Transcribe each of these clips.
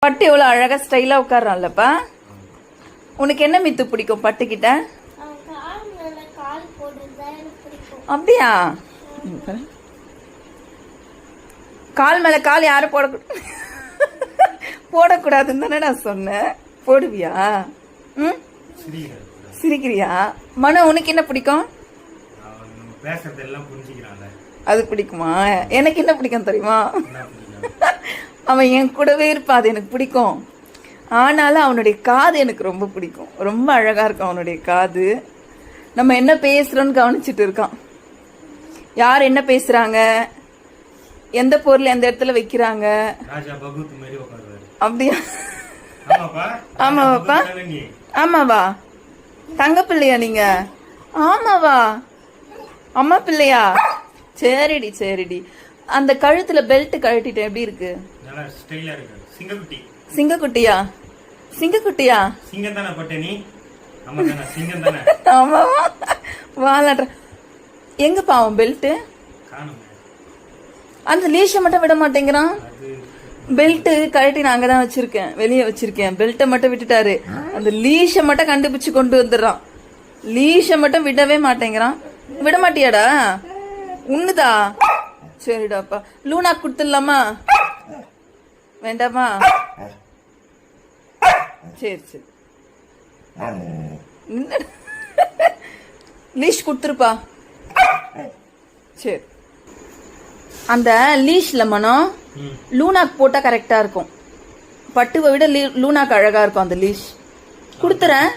பட்டு எவ்வளவு அழகா ஸ்டைலா உட்கார்றான்லப்பா. உனக்கு என்ன மித்து பிடிக்கும் பட்டுக்கிட்ட? அப்படியா? கால் மேல கால் யாரும் போடக்கூடாதுன்னு தானே நான் சொன்னேன். போடுவியா? ம், சிரிக்கிறியா? மனோ உனக்கு என்ன பிடிக்கும்? அது பிடிக்குமா? எனக்கு என்ன பிடிக்கும் தெரியுமா? அவன் என் கூடவே இருப்பா, அது எனக்கு பிடிக்கும். ஆனாலும் அவனுடைய காது எனக்கு ரொம்ப பிடிக்கும். ரொம்ப அழகா இருக்கும் அவனுடைய காது. நம்ம என்ன பேசுறோம்னு கவனிச்சுட்டு இருக்கான். யார் என்ன பேசுறாங்க, எந்த பொருள் எந்த இடத்துல வைக்கிறாங்க. அப்படியா? ஆமாவாப்பா? ஆமாவா? தங்க பிள்ளையா நீங்க? ஆமாவா? அம்மா பிள்ளையா? சரிடி சரிடி. அந்த கழுத்துல பெல்ட் கழட்டிட்டேன், எப்படி இருக்கு? சிங்கக்குட்டியா? சிங்கக்குட்டியா? ஆமாவா? வாலாடுற. எங்க பாவம் பெல்ட்? அந்த லீஷ மட்டும் விட மாட்டேங்கிறான். பெல்ட் கழட்டி நான் அங்கதான் வச்சிருக்கேன், வெளியே வச்சிருக்கேன். பெல்ட்டை மட்டும் விட்டுட்டாரு. அந்த லீஷ மட்டும் கண்டுபிடிச்சு கொண்டு வந்துடுறான். லீஷ மட்டும் விடவே மாட்டேங்கிறான். விட மாட்டியாடா? உண்ணுதா? சரிடாப்பா. லூனா கொடுத்துடலாமா? வேண்டாமா? சரி சரி. லீஷ் கொடுத்துருப்பா. சரி. அந்த லீஷ்ல மனம் லூனாக்கு போட்டா கரெக்டா இருக்கும். பட்டுவை விட லூனாக்கு அழகா இருக்கும் அந்த லீஷ். கொடுத்துறேன்.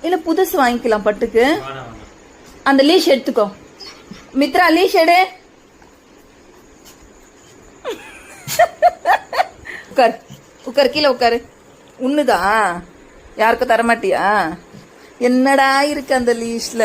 இல்ல புதுசு வாங்கிக்கலாம் பட்டுக்கு. அந்த லீஷ் எடுத்துக்கோ. மித்ரா லீஷ் எடு. உட்கார் உட்கார், கீழே உட்காரு. உண்ணுதா? யாருக்கும் தரமாட்டியா? என்னடா இருக்கு அந்த லீஷ்ல?